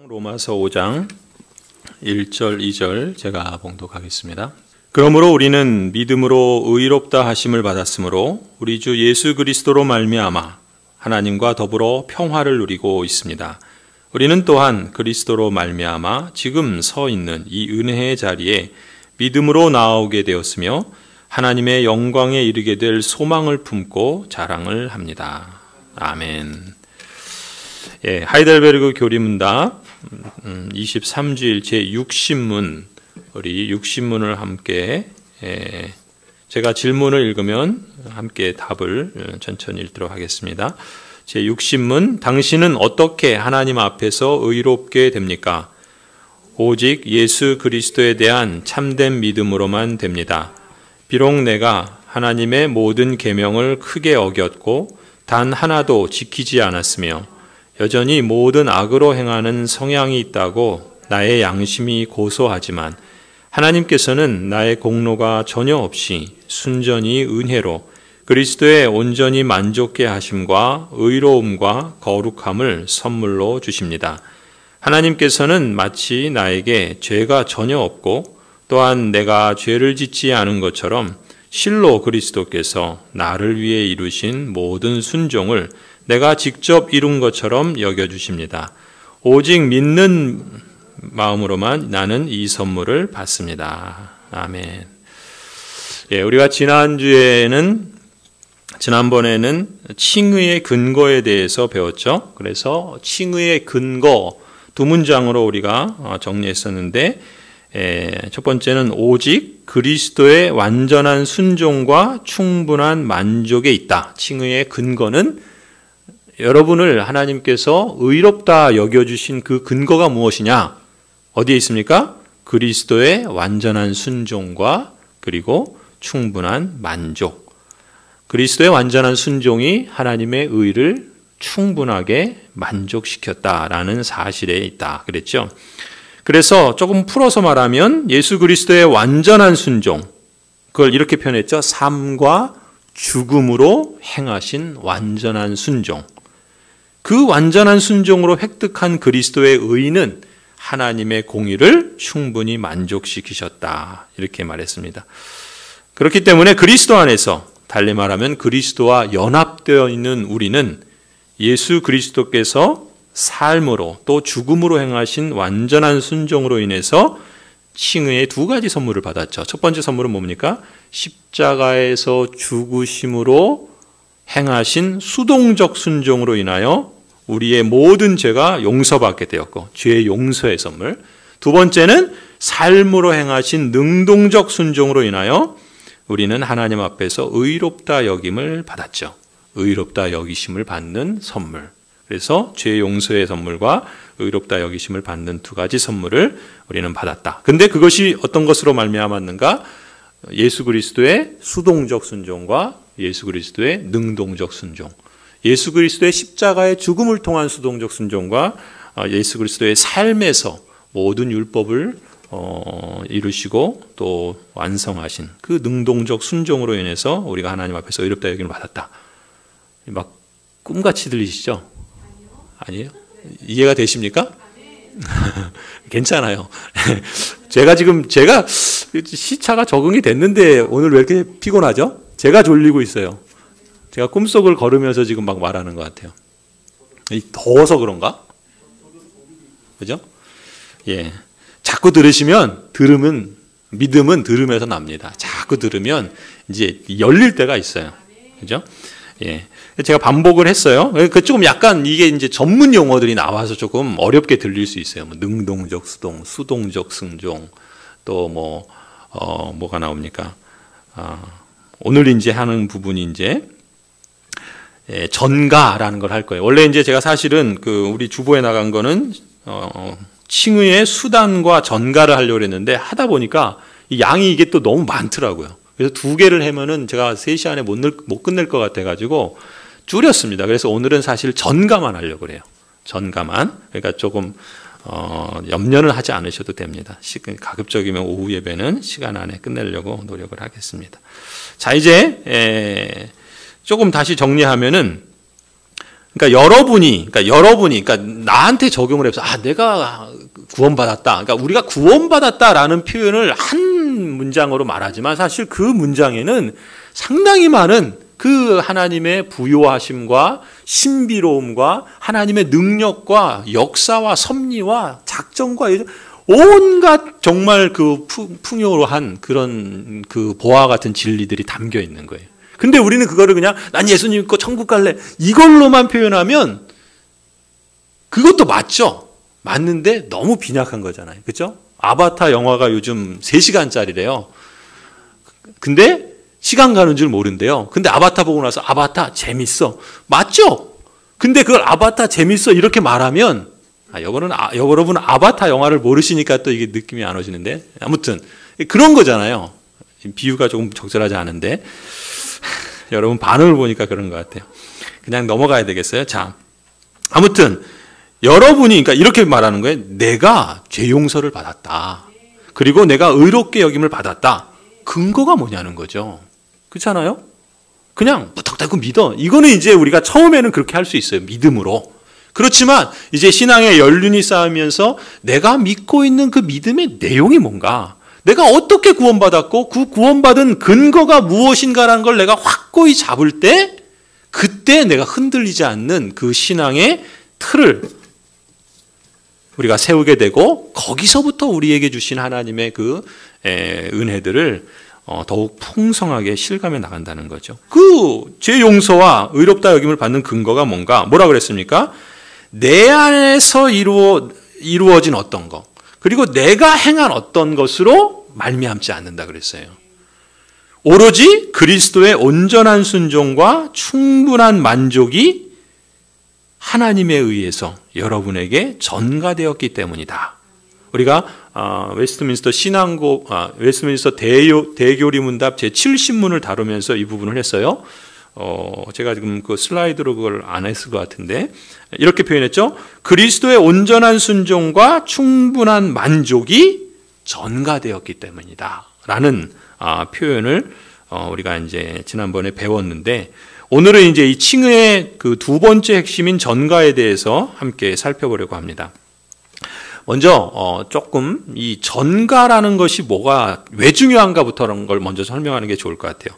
로마서 5장 1절 2절 제가 봉독하겠습니다. 그러므로 우리는 믿음으로 의롭다 하심을 받았으므로 우리 주 예수 그리스도로 말미암아 하나님과 더불어 평화를 누리고 있습니다. 우리는 또한 그리스도로 말미암아 지금 서 있는 이 은혜의 자리에 믿음으로 나아오게 되었으며 하나님의 영광에 이르게 될 소망을 품고 자랑을 합니다. 아멘. 하이델베르그 교리문답 23주일 제60문, 우리 60문을 함께 제가 질문을 읽으면 함께 답을 천천히 읽도록 하겠습니다. 제60문, 당신은 어떻게 하나님 앞에서 의롭게 됩니까? 오직 예수 그리스도에 대한 참된 믿음으로만 됩니다. 비록 내가 하나님의 모든 계명을 크게 어겼고 단 하나도 지키지 않았으며 여전히 모든 악으로 행하는 성향이 있다고 나의 양심이 고소하지만 하나님께서는 나의 공로가 전혀 없이 순전히 은혜로 그리스도의 온전히 만족케 하심과 의로움과 거룩함을 선물로 주십니다. 하나님께서는 마치 나에게 죄가 전혀 없고 또한 내가 죄를 짓지 않은 것처럼 실로 그리스도께서 나를 위해 이루신 모든 순종을 내가 직접 이룬 것처럼 여겨주십니다. 오직 믿는 마음으로만 나는 이 선물을 받습니다. 아멘. 우리가 지난번에는 칭의의 근거에 대해서 배웠죠. 그래서 칭의의 근거 두 문장으로 우리가 정리했었는데, 첫 번째는 오직 그리스도의 완전한 순종과 충분한 만족에 있다. 칭의의 근거는 여러분을 하나님께서 의롭다 여겨주신 그 근거가 무엇이냐? 어디에 있습니까? 그리스도의 완전한 순종과 그리고 충분한 만족. 그리스도의 완전한 순종이 하나님의 의를 충분하게 만족시켰다라는 사실에 있다. 그랬죠? 그래서 조금 풀어서 말하면 예수 그리스도의 완전한 순종, 그걸 이렇게 표현했죠. 삶과 죽음으로 행하신 완전한 순종. 그 완전한 순종으로 획득한 그리스도의 의는 하나님의 공의를 충분히 만족시키셨다. 이렇게 말했습니다. 그렇기 때문에 그리스도 안에서, 달리 말하면 그리스도와 연합되어 있는 우리는 예수 그리스도께서 삶으로 또 죽음으로 행하신 완전한 순종으로 인해서 칭의의 두 가지 선물을 받았죠. 첫 번째 선물은 뭡니까? 십자가에서 죽으심으로 행하신 수동적 순종으로 인하여 우리의 모든 죄가 용서받게 되었고, 죄의 용서의 선물. 두 번째는 삶으로 행하신 능동적 순종으로 인하여 우리는 하나님 앞에서 의롭다 여김을 받았죠. 의롭다 여기심을 받는 선물. 그래서 죄의 용서의 선물과 의롭다 여기심을 받는 두 가지 선물을 우리는 받았다. 근데 그것이 어떤 것으로 말미암았는가? 예수 그리스도의 수동적 순종과 예수 그리스도의 능동적 순종. 예수 그리스도의 십자가의 죽음을 통한 수동적 순종과 예수 그리스도의 삶에서 모든 율법을 이루시고 또 완성하신 그 능동적 순종으로 인해서 우리가 하나님 앞에서 의롭다 여김을 받았다. 막 꿈같이 들리시죠? 아니에요? 이해가 되십니까? 괜찮아요. 제가 시차가 적응이 됐는데 오늘 왜 이렇게 피곤하죠? 제가 졸리고 있어요. 제가 꿈속을 걸으면서 지금 막 말하는 것 같아요. 더워서 그런가? 그죠? 자꾸 들으면 믿음은 들으면서 납니다. 자꾸 들으면 이제 열릴 때가 있어요. 그죠? 제가 반복을 했어요. 조금 약간 이게 이제 전문 용어들이 나와서 조금 어렵게 들릴 수 있어요. 능동적 수동, 수동적 순종, 또 뭐가 나옵니까? 오늘 이제 하는 부분이 이제 전가라는 걸 할 거예요. 원래 이제 제가 사실은 우리 주보에 나간 거는 칭의의 수단과 전가를 하려고 했는데 하다 보니까 이 양이 이게 또 너무 많더라고요. 그래서 두 개를 하면은 제가 3시간에 안에 못 끝낼 것 같아가지고 줄였습니다. 그래서 오늘은 사실 전가만 하려고 그래요. 전가만. 그러니까 조금 염려는 하지 않으셔도 됩니다. 가급적이면 오후 예배는 시간 안에 끝내려고 노력을 하겠습니다. 자, 이제 조금 다시 정리하면은 그러니까 여러분이 나한테 적용을 해서 내가 구원받았다. 그러니까 우리가 구원받았다라는 표현을 한 문장으로 말하지만 사실 그 문장에는 상당히 많은 그 하나님의 부요하심과 신비로움과 하나님의 능력과 역사와 섭리와 작정과 온갖 정말 그 풍요한 그런 그 보화 같은 진리들이 담겨 있는 거예요. 근데 우리는 그거를 그냥 난 예수님 믿고 천국 갈래 이걸로만 표현하면 그것도 맞죠. 맞는데 너무 빈약한 거잖아요. 그렇죠? 아바타 영화가 요즘 3시간짜리래요. 근데 시간 가는 줄 모른대요. 근데 아바타 보고 나서 아바타 재밌어. 맞죠? 근데 그걸 아바타 재밌어 이렇게 말하면 여러분 아바타 영화를 모르시니까 또 이게 느낌이 안 오시는데 아무튼 그런 거잖아요. 비유가 조금 적절하지 않은데 여러분 반응을 보니까 그런 것 같아요. 그냥 넘어가야 되겠어요. 자, 아무튼 여러분이 그러니까 이렇게 말하는 거예요. 내가 죄 용서를 받았다. 그리고 내가 의롭게 여김을 받았다. 근거가 뭐냐는 거죠. 그렇잖아요? 그냥 무턱대고 믿어. 이거는 이제 우리가 처음에는 그렇게 할 수 있어요. 믿음으로. 그렇지만 이제 신앙의 연륜이 쌓이면서 내가 믿고 있는 그 믿음의 내용이 뭔가, 내가 어떻게 구원받았고 그 구원받은 근거가 무엇인가라는 걸 내가 확고히 잡을 때 그때 내가 흔들리지 않는 그 신앙의 틀을 우리가 세우게 되고 거기서부터 우리에게 주신 하나님의 그 은혜들을 더욱 풍성하게 실감해 나간다는 거죠. 그 죄 용서와 의롭다 여김을 받는 근거가 뭔가, 뭐라 그랬습니까? 내 안에서 이루어진 어떤 것, 그리고 내가 행한 어떤 것으로 말미암지 않는다 그랬어요. 오로지 그리스도의 온전한 순종과 충분한 만족이 하나님에 의해서 여러분에게 전가되었기 때문이다. 우리가 웨스트민스터 웨스트민스터 대교리문답 제70문을 다루면서 이 부분을 했어요. 제가 지금 그 슬라이드로 그걸 안 했을 것 같은데 이렇게 표현했죠. 그리스도의 온전한 순종과 충분한 만족이 전가되었기 때문이다. 라는 표현을 우리가 이제 지난번에 배웠는데 오늘은 이제 이 칭의의 그 두 번째 핵심인 전가에 대해서 함께 살펴보려고 합니다. 먼저 조금 이 전가라는 것이 왜 중요한가부터라는 걸 먼저 설명하는 게 좋을 것 같아요.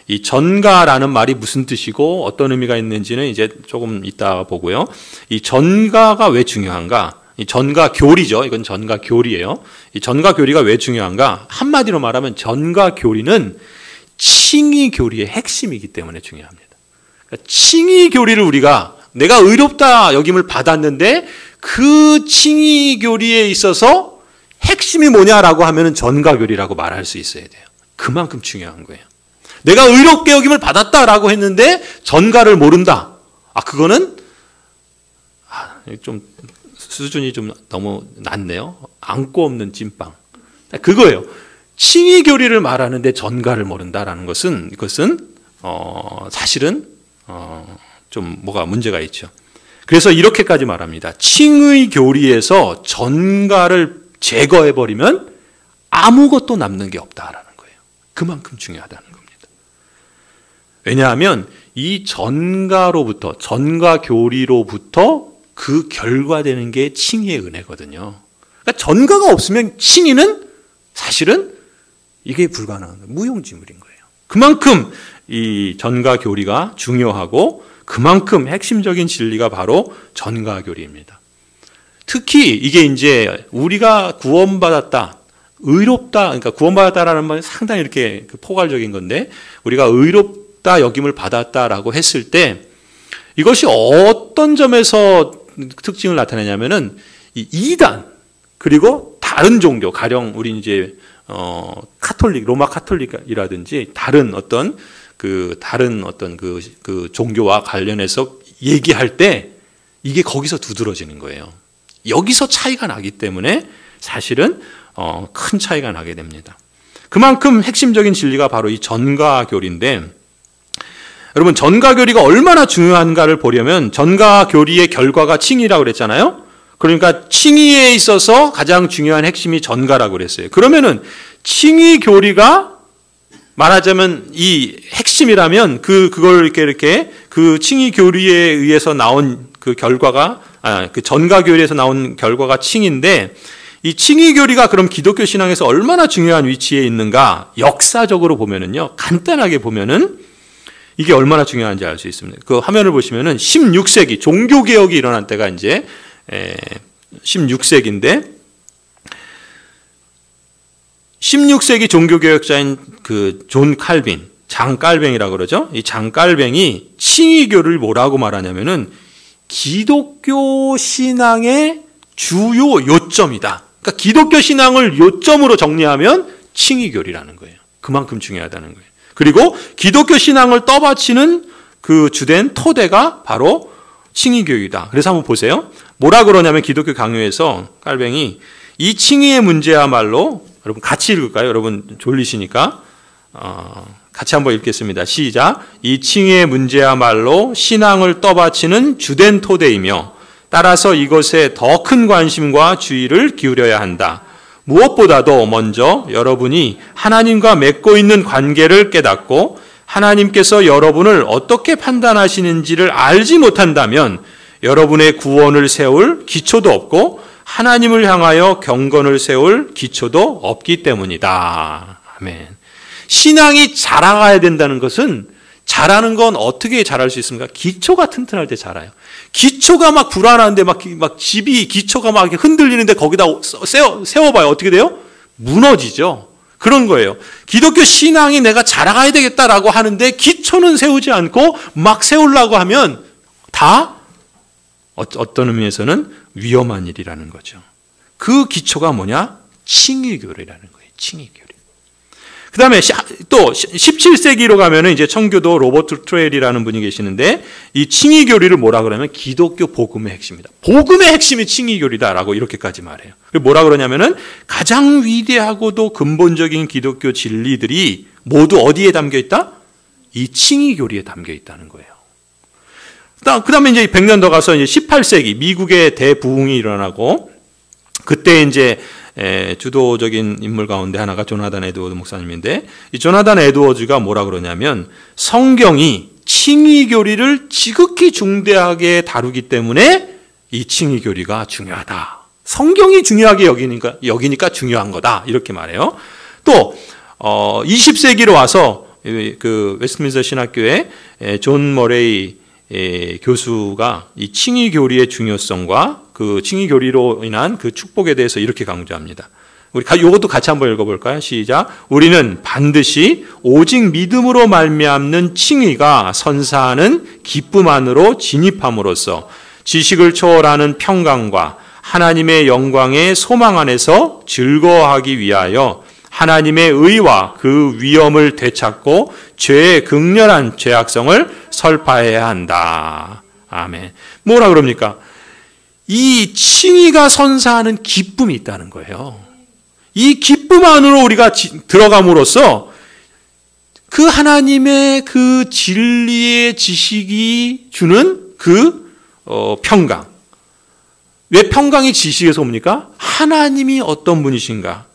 이 전가라는 말이 무슨 뜻이고 어떤 의미가 있는지는 이제 조금 이따 보고요. 이 전가가 왜 중요한가? 이 전가 교리죠. 이건 전가 교리예요. 이 전가 교리가 왜 중요한가? 한마디로 말하면 전가 교리는 칭의 교리의 핵심이기 때문에 중요합니다. 그러니까 칭의 교리를 우리가 내가 의롭다 여김을 받았는데 그 칭의 교리에 있어서 핵심이 뭐냐라고 하면은 전가 교리라고 말할 수 있어야 돼요. 그만큼 중요한 거예요. 내가 의롭게 여김을 받았다라고 했는데 전가를 모른다. 그거는 좀 수준이 좀 너무 낮네요. 안고 없는 찐빵. 그거예요. 칭의 교리를 말하는데 전가를 모른다라는 것은 이것은 사실은 좀 뭐가 문제가 있죠. 그래서 이렇게까지 말합니다. 칭의 교리에서 전가를 제거해버리면 아무것도 남는 게 없다라는 거예요. 그만큼 중요하다는 겁니다. 왜냐하면 이 전가로부터, 전가 교리로부터 그 결과되는 게 칭의의 은혜거든요. 그러니까 전가가 없으면 칭의는 사실은 이게 불가능한 거예요. 무용지물인 거예요. 그만큼 이 전가 교리가 중요하고 그만큼 핵심적인 진리가 바로 전가 교리입니다. 특히 이게 이제 우리가 구원받았다, 의롭다, 그러니까 구원받았다라는 말은 상당히 이렇게 포괄적인 건데 우리가 의롭다 여김을 받았다라고 했을 때 이것이 어떤 점에서 특징을 나타내냐면은 이 이단 그리고 다른 종교, 가령 우리 이제 카톨릭, 로마 카톨릭이라든지 다른 어떤 그 종교와 관련해서 얘기할 때 이게 거기서 두드러지는 거예요. 여기서 차이가 나기 때문에 사실은 큰 차이가 나게 됩니다. 그만큼 핵심적인 진리가 바로 이 전가 교리인데 여러분 전가 교리가 얼마나 중요한가를 보려면 전가 교리의 결과가 칭의라고 그랬잖아요. 그러니까 칭의에 있어서 가장 중요한 핵심이 전가라고 그랬어요. 그러면은 칭의 교리가 말하자면 이 핵심이라면 그걸 이렇게 그 칭의 교리에 의해서 나온 그 결과가, 그 전가 교리에서 나온 결과가 칭인데, 이 칭의 교리가 그럼 기독교 신앙에서 얼마나 중요한 위치에 있는가? 역사적으로 보면은요, 간단하게 보면은 이게 얼마나 중요한지 알 수 있습니다. 그 화면을 보시면은 16세기 종교개혁이 일어난 때가 이제 16세기인데, 16세기 종교개혁자인 그 존 칼빈, 장 깔뱅이라고 그러죠. 이 장 깔뱅이 칭의교를 뭐라고 말하냐면은 기독교 신앙의 주요 요점이다. 그러니까 기독교 신앙을 요점으로 정리하면 칭의교리라는 거예요. 그만큼 중요하다는 거예요. 그리고 기독교 신앙을 떠받치는 그 주된 토대가 바로 칭의교육이다. 그래서 한번 보세요. 뭐라 그러냐면 기독교 강요에서 깔뱅이 이 칭의의 문제야말로, 여러분 같이 읽을까요? 여러분 졸리시니까 같이 한번 읽겠습니다. 시작. 이 칭의의 문제야말로 신앙을 떠받치는 주된 토대이며 따라서 이것에 더 큰 관심과 주의를 기울여야 한다. 무엇보다도 먼저 여러분이 하나님과 맺고 있는 관계를 깨닫고 하나님께서 여러분을 어떻게 판단하시는지를 알지 못한다면 여러분의 구원을 세울 기초도 없고 하나님을 향하여 경건을 세울 기초도 없기 때문이다. 아멘. 신앙이 자라가야 된다는 것은, 자라는 건 어떻게 자랄 수 있습니까? 기초가 튼튼할 때 자라요. 기초가 막 불안한데 막 집이 기초가 막 흔들리는데 거기다 세워봐요. 어떻게 돼요? 무너지죠. 그런 거예요. 기독교 신앙이 내가 자라가야 되겠다라고 하는데 기초는 세우지 않고 막 세우려고 하면 다 어떤 의미에서는 위험한 일이라는 거죠. 그 기초가 뭐냐? 칭의교리라는 거예요. 칭의교리. 그 다음에 또 17세기로 가면은 이제 청교도 로버트 트레일이라는 분이 계시는데 이 칭의교리를 뭐라 그러냐면 기독교 복음의 핵심이다. 복음의 핵심이 칭의교리다라고 이렇게까지 말해요. 뭐라 그러냐면은 가장 위대하고도 근본적인 기독교 진리들이 모두 어디에 담겨 있다? 이 칭의교리에 담겨 있다는 거예요. 그 다음에 이제 100년 더 가서 이제 18세기 미국의 대부흥이 일어나고 그때 이제 주도적인 인물 가운데 하나가 조나단 에드워즈 목사님인데 이 조나단 에드워즈가 뭐라 그러냐면 성경이 칭의교리를 지극히 중대하게 다루기 때문에 이 칭의교리가 중요하다. 성경이 중요하게 여기니까 중요한 거다. 이렇게 말해요. 또 20세기로 와서 그 웨스트민스터 신학교의 존 머레이 교수가 이 칭의교리의 중요성과 그 칭의교리로 인한 그 축복에 대해서 이렇게 강조합니다. 우리 이것도 같이 한번 읽어볼까요? 시작. 우리는 반드시 오직 믿음으로 말미암는 칭의가 선사하는 기쁨 안으로 진입함으로써 지식을 초월하는 평강과 하나님의 영광의 소망 안에서 즐거워하기 위하여 하나님의 의와 그 위엄을 되찾고 죄의 극렬한 죄악성을 설파해야 한다. 아멘. 뭐라 그럽니까? 이 칭의가 선사하는 기쁨이 있다는 거예요. 이 기쁨 안으로 우리가 들어감으로써 그 하나님의 그 진리의 지식이 주는 그 평강. 왜 평강이 지식에서 옵니까? 하나님이 어떤 분이신가?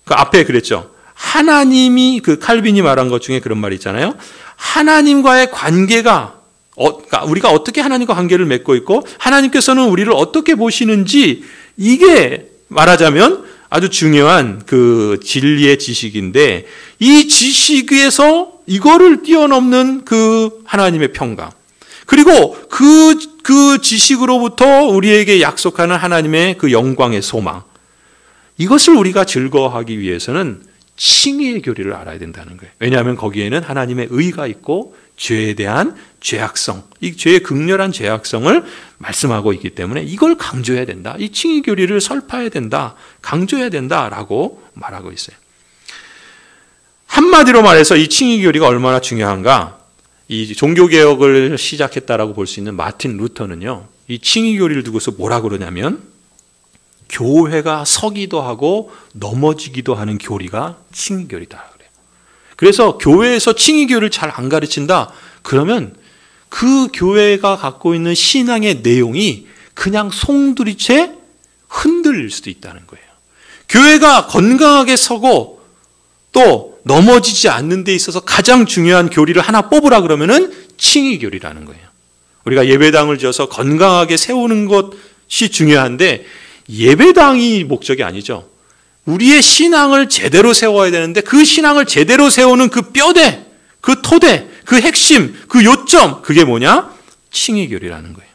그 앞에 그랬죠. 하나님이 그 칼빈이 말한 것 중에 그런 말이 있잖아요. 하나님과의 관계가 그러니까 우리가 어떻게 하나님과 관계를 맺고 있고 하나님께서는 우리를 어떻게 보시는지 이게 말하자면 아주 중요한 그 진리의 지식인데 이 지식에서 이거를 뛰어넘는 그 하나님의 평강 그리고 그 지식으로부터 우리에게 약속하는 하나님의 그 영광의 소망 이것을 우리가 즐거워하기 위해서는 칭의의 교리를 알아야 된다는 거예요. 왜냐하면 거기에는 하나님의 의가 있고 죄에 대한 죄악성, 이 죄의 극렬한 죄악성을 말씀하고 있기 때문에 이걸 강조해야 된다. 이 칭의 교리를 설파해야 된다. 강조해야 된다라고 말하고 있어요. 한마디로 말해서 이 칭의 교리가 얼마나 중요한가? 이 종교개혁을 시작했다라고 볼 수 있는 마틴 루터는요. 이 칭의 교리를 두고서 뭐라 그러냐면 교회가 서기도 하고 넘어지기도 하는 교리가 칭의 교리다. 그래서 교회에서 칭의 교리를 잘 안 가르친다. 그러면 그 교회가 갖고 있는 신앙의 내용이 그냥 송두리째 흔들릴 수도 있다는 거예요. 교회가 건강하게 서고 또 넘어지지 않는 데 있어서 가장 중요한 교리를 하나 뽑으라 그러면은 칭의교리라는 거예요. 우리가 예배당을 지어서 건강하게 세우는 것이 중요한데 예배당이 목적이 아니죠. 우리의 신앙을 제대로 세워야 되는데 그 신앙을 제대로 세우는 그 뼈대, 그 토대, 그 핵심, 그 요점, 그게 뭐냐? 칭의교리라는 거예요.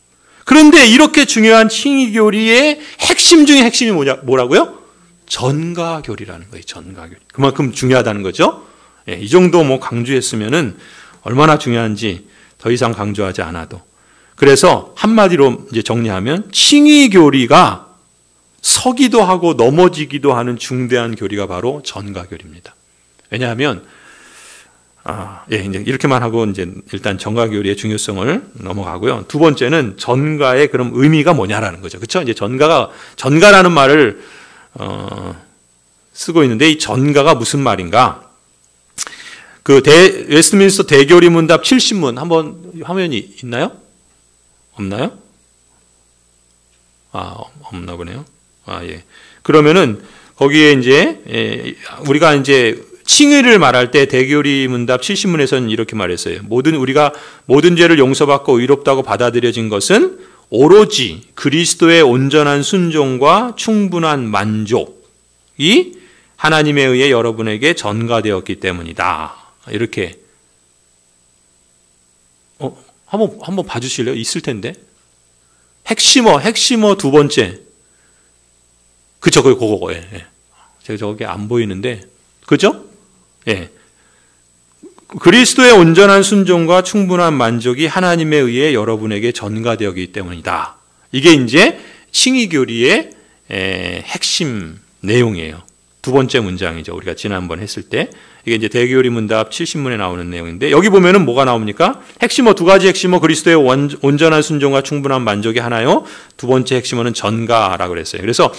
그런데 이렇게 중요한 칭의교리의 핵심 중에 핵심이 뭐라고요? 전가교리라는 거예요. 전가교리. 그만큼 중요하다는 거죠. 예, 이 정도 강조했으면은 얼마나 중요한지 더 이상 강조하지 않아도. 그래서 한마디로 이제 정리하면 칭의교리가 서기도 하고 넘어지기도 하는 중대한 교리가 바로 전가교리입니다. 왜냐하면 이제 이렇게만 하고 이제 일단 전가교리의 중요성을 넘어가고요. 두 번째는 전가의 그럼 의미가 뭐냐라는 거죠. 그렇죠? 이제 전가라는 말을 쓰고 있는데 이 전가가 무슨 말인가? 웨스트민스터 대교리 문답 70문 한번 화면이 있나요? 없나요? 없나 보네요. 예. 그러면은 거기에 이제 우리가 이제 칭의를 말할 때 대교리 문답 70문에서는 이렇게 말했어요. 우리가 모든 죄를 용서받고 의롭다고 받아들여진 것은 오로지 그리스도의 온전한 순종과 충분한 만족이 하나님에 의해 여러분에게 전가되었기 때문이다. 이렇게 한번 봐주실래요? 있을 텐데. 핵심어 두 번째. 그쵸, 그거. 예. 제가 저게 안 보이는데. 그죠? 예. 그리스도의 온전한 순종과 충분한 만족이 하나님에 의해 여러분에게 전가되었기 때문이다. 이게 이제 칭의교리의 핵심 내용이에요. 두 번째 문장이죠. 우리가 지난번 했을 때. 이게 이제 대교리 문답 70문에 나오는 내용인데, 여기 보면은 뭐가 나옵니까? 핵심어, 두 가지 핵심어, 그리스도의 온전한 순종과 충분한 만족이 하나요. 두 번째 핵심어는 전가라고 그랬어요. 그래서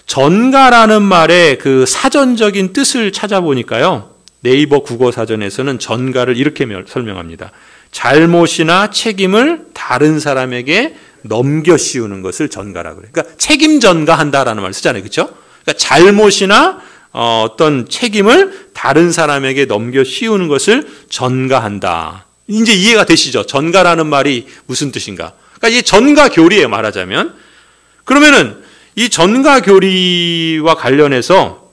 전가라는 말의 그 사전적인 뜻을 찾아보니까요. 네이버 국어 사전에서는 전가를 이렇게 설명합니다. 잘못이나 책임을 다른 사람에게 넘겨 씌우는 것을 전가라고 그래요. 그러니까 책임 전가한다라는 말을 쓰잖아요. 그렇죠? 그러니까 잘못이나 어떤 책임을 다른 사람에게 넘겨 씌우는 것을 전가한다. 이제 이해가 되시죠? 전가라는 말이 무슨 뜻인가? 그러니까 이게 전가 교리예요, 말하자면. 그러면은 이 전가 교리와 관련해서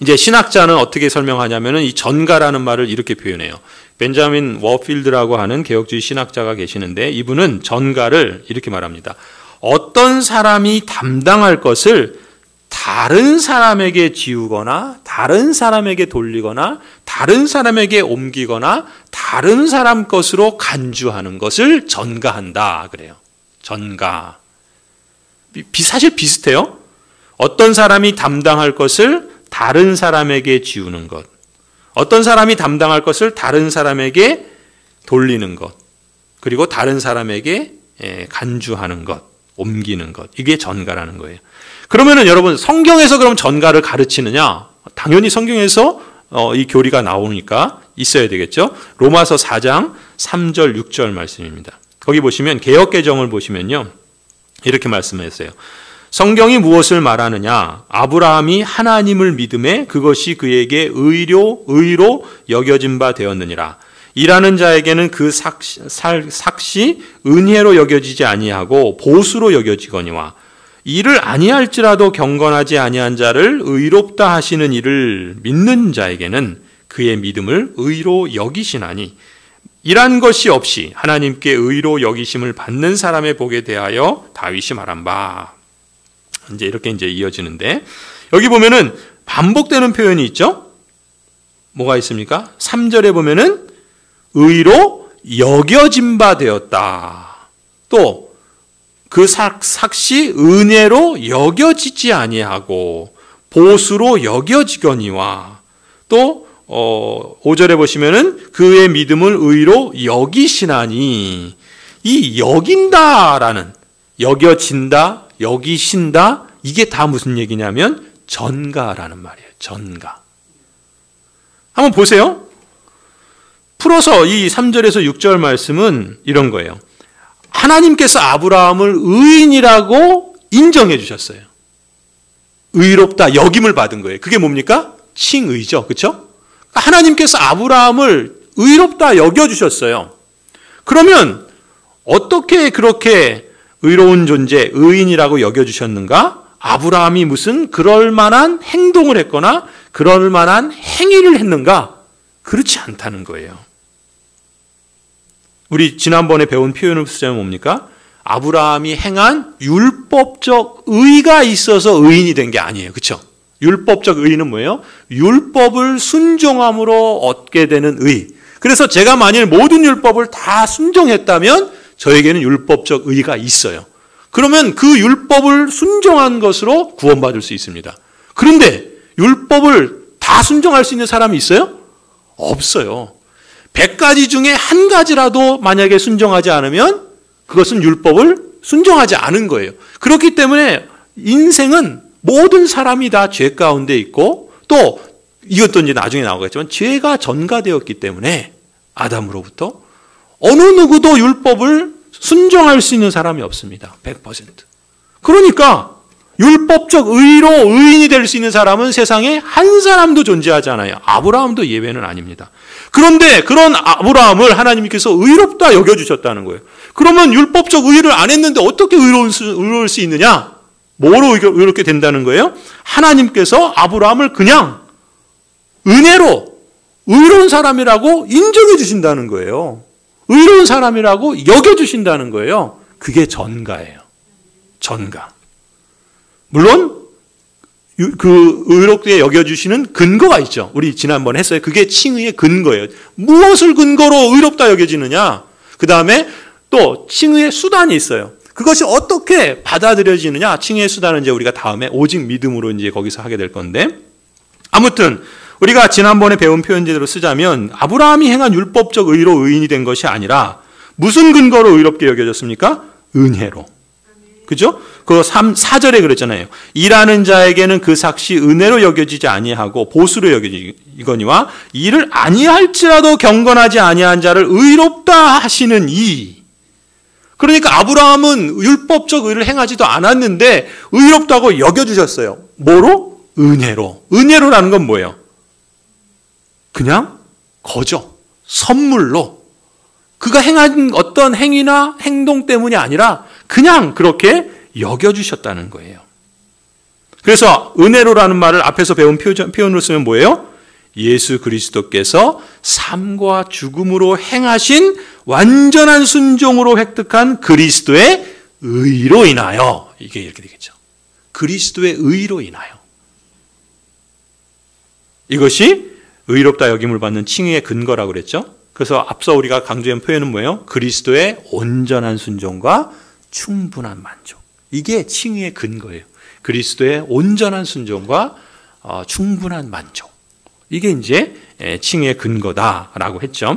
이제 신학자는 어떻게 설명하냐면은 이 전가라는 말을 이렇게 표현해요. 벤자민 워필드라고 하는 개혁주의 신학자가 계시는데 이분은 전가를 이렇게 말합니다. 어떤 사람이 담당할 것을 다른 사람에게 지우거나 다른 사람에게 돌리거나 다른 사람에게 옮기거나 다른 사람 것으로 간주하는 것을 전가한다 그래요. 전가. 사실 비슷해요. 어떤 사람이 담당할 것을 다른 사람에게 지우는 것. 어떤 사람이 담당할 것을 다른 사람에게 돌리는 것. 그리고 다른 사람에게 간주하는 것, 옮기는 것. 이게 전가라는 거예요. 그러면은 여러분 성경에서 그럼 전가를 가르치느냐? 당연히 성경에서 이 교리가 나오니까 있어야 되겠죠. 로마서 4장 3절 6절 말씀입니다. 거기 보시면 개역개정을 보시면요. 이렇게 말씀했어요. 성경이 무엇을 말하느냐? 아브라함이 하나님을 믿음에 그것이 그에게 의로 여겨진 바 되었느니라. 일하는 자에게는 그 삭시 은혜로 여겨지지 아니하고 보수로 여겨지거니와 일을 아니할지라도 경건하지 아니한 자를 의롭다 하시는 이를 믿는 자에게는 그의 믿음을 의로 여기시나니 일한 것이 없이 하나님께 의로 여기심을 받는 사람의 복에 대하여 다윗이 말한 바. 이제 이렇게 이제 이어지는데 여기 보면은 반복되는 표현이 있죠. 뭐가 있습니까? 3절에 보면은 의로 여겨진 바 되었다. 또 그 삭시 은혜로 여겨지지 아니하고 보수로 여겨지거니와 또 5절에 보시면은 그의 믿음을 의로 여기시나니 이 여긴다라는 여겨진다, 여기신다 이게 다 무슨 얘기냐면 전가라는 말이에요. 전가. 한번 보세요. 풀어서 이 3절에서 6절 말씀은 이런 거예요. 하나님께서 아브라함을 의인이라고 인정해 주셨어요. 의롭다, 여김을 받은 거예요. 그게 뭡니까? 칭의죠. 그렇죠? 하나님께서 아브라함을 의롭다 여겨주셨어요. 그러면 어떻게 그렇게 의로운 존재, 의인이라고 여겨주셨는가? 아브라함이 무슨 그럴 만한 행동을 했거나 그럴 만한 행위를 했는가? 그렇지 않다는 거예요. 우리 지난번에 배운 표현을 쓰자면 뭡니까? 아브라함이 행한 율법적 의가 있어서 의인이 된 게 아니에요. 그렇죠? 율법적 의는 뭐예요? 율법을 순종함으로 얻게 되는 의. 그래서 제가 만일 모든 율법을 다 순종했다면 저에게는 율법적 의가 있어요. 그러면 그 율법을 순종한 것으로 구원받을 수 있습니다. 그런데 율법을 다 순종할 수 있는 사람이 있어요? 없어요. 100가지 중에 한 가지라도 만약에 순종하지 않으면 그것은 율법을 순종하지 않은 거예요. 그렇기 때문에 인생은 모든 사람이 다 죄 가운데 있고 또 이것도 이제 나중에 나오겠지만 죄가 전가되었기 때문에 아담으로부터 어느 누구도 율법을 순종할 수 있는 사람이 없습니다. 100%. 그러니까 율법적 의로 의인이 될 수 있는 사람은 세상에 한 사람도 존재하지 않아요. 아브라함도 예외는 아닙니다. 그런데 그런 아브라함을 하나님께서 의롭다 여겨주셨다는 거예요. 그러면 율법적 의를 안 했는데 어떻게 의로울 수 있느냐? 뭐로 의롭게 된다는 거예요? 하나님께서 아브라함을 그냥 은혜로 의로운 사람이라고 인정해 주신다는 거예요. 의로운 사람이라고 여겨주신다는 거예요. 그게 전가예요. 전가. 물론 그 의롭게 여겨주시는 근거가 있죠. 우리 지난번에 했어요. 그게 칭의의 근거예요. 무엇을 근거로 의롭다 여겨지느냐? 그 다음에 또 칭의의 수단이 있어요. 그것이 어떻게 받아들여지느냐? 칭의의 수단은 이제 우리가 다음에 오직 믿음으로 이제 거기서 하게 될 건데, 아무튼 우리가 지난번에 배운 표현제대로 쓰자면 아브라함이 행한 율법적 의로 의인이 된 것이 아니라 무슨 근거로 의롭게 여겨졌습니까? 은혜로. 그죠? 그 4절에 그랬잖아요. 일하는 자에게는 그 삭시 은혜로 여겨지지 아니하고 보수로 여겨지거니와 이를 아니할지라도 경건하지 아니한 자를 의롭다 하시는 이. 그러니까 아브라함은 율법적 의를 행하지도 않았는데 의롭다고 여겨주셨어요. 뭐로? 은혜로. 은혜로라는 건 뭐예요? 그냥 거저, 선물로. 그가 행한 어떤 행위나 행동 때문이 아니라 그냥 그렇게 여겨주셨다는 거예요. 그래서 은혜로라는 말을 앞에서 배운 표현으로 쓰면 뭐예요? 예수 그리스도께서 삶과 죽음으로 행하신 완전한 순종으로 획득한 그리스도의 의로 인하여. 이게 이렇게 되겠죠. 그리스도의 의로 인하여. 이것이 의롭다 여김을 받는 칭의의 근거라고 그랬죠. 그래서 앞서 우리가 강조한 표현은 뭐예요? 그리스도의 온전한 순종과 충분한 만족. 이게 칭의의 근거예요. 그리스도의 온전한 순종과 충분한 만족. 이게 이제 칭의의 근거다라고 했죠.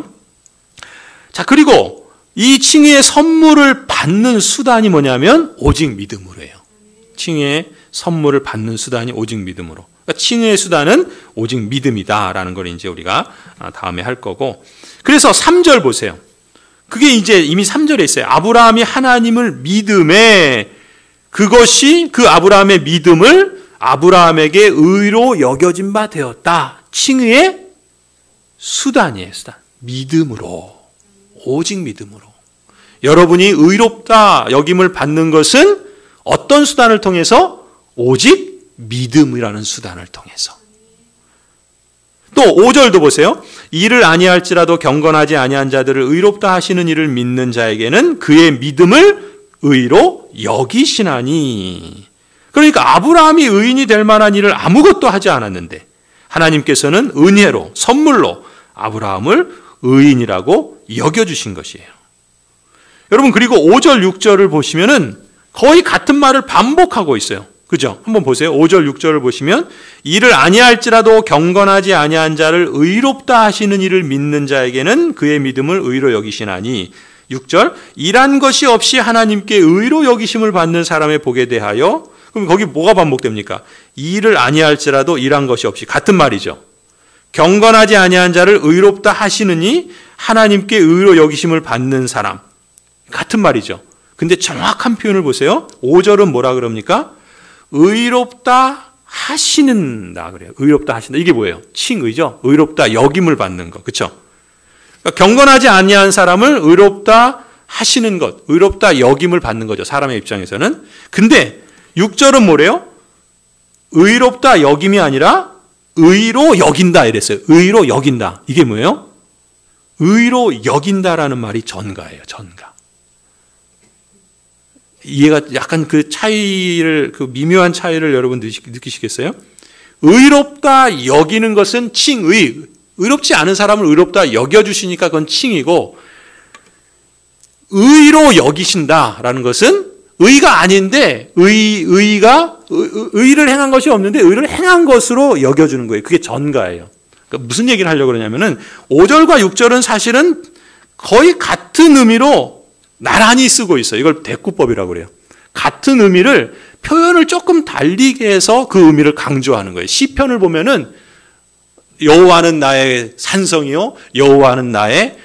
자, 그리고 이 칭의의 선물을 받는 수단이 뭐냐면 오직 믿음으로예요. 칭의의 선물을 받는 수단이 오직 믿음으로. 그러니까 칭의의 수단은 오직 믿음이다라는 걸 이제 우리가 다음에 할 거고. 그래서 3절 보세요. 그게 이제 이미 3절에 있어요. 아브라함이 하나님을 믿음에 그것이 그 아브라함의 믿음을 아브라함에게 의로 여겨진 바 되었다. 칭의의 수단이에요. 수단. 믿음으로. 오직 믿음으로. 여러분이 의롭다 여김을 받는 것은 어떤 수단을 통해서? 오직 믿음이라는 수단을 통해서. 또 5절도 보세요. 이를 아니할지라도 경건하지 아니한 자들을 의롭다 하시는 이를 믿는 자에게는 그의 믿음을 의로 여기시나니. 그러니까 아브라함이 의인이 될 만한 일을 아무것도 하지 않았는데 하나님께서는 은혜로 선물로 아브라함을 의인이라고 여겨주신 것이에요. 여러분, 그리고 5절 6절을 보시면은 거의 같은 말을 반복하고 있어요. 그죠? 한번 보세요. 5절 6절을 보시면 이를 아니할지라도 경건하지 아니한 자를 의롭다 하시는 이를 믿는 자에게는 그의 믿음을 의로 여기시나니. 6절 일한 것이 없이 하나님께 의로 여기심을 받는 사람의 복에 대하여. 그럼 거기 뭐가 반복됩니까? 일을 아니할지라도 일한 것이 없이. 같은 말이죠. 경건하지 아니한 자를 의롭다 하시느니 하나님께 의로 여기심을 받는 사람. 같은 말이죠. 근데 정확한 표현을 보세요. 5절은 뭐라 그럽니까? 의롭다 하시는다 그래요. 의롭다 하신다. 이게 뭐예요? 칭의죠. 의롭다 여김을 받는 거. 그렇죠? 그러니까 경건하지 아니한 사람을 의롭다 하시는 것, 의롭다 여김을 받는 거죠. 사람의 입장에서는. 근데 6절은 뭐래요? 의롭다 여김이 아니라 의로 여긴다 이랬어요. 의로 여긴다. 이게 뭐예요? 의로 여긴다라는 말이 전가예요. 전가. 이해가 약간 그 차이를, 그 미묘한 차이를 여러분 느끼시겠어요? 의롭다 여기는 것은 칭의. 의롭지 않은 사람을 의롭다 여겨주시니까 그건 칭이고, 의로 여기신다라는 것은 의가 아닌데 의를 행한 것이 없는데 의를 행한 것으로 여겨주는 거예요. 그게 전가예요. 그러니까 무슨 얘기를 하려고 그러냐면은 5절과 6절은 사실은 거의 같은 의미로 나란히 쓰고 있어요. 이걸 대꾸법이라고 그래요. 같은 의미를 표현을 조금 달리게 해서 그 의미를 강조하는 거예요. 시편을 보면은 여호와는 나의 산성이요 여호와는 나의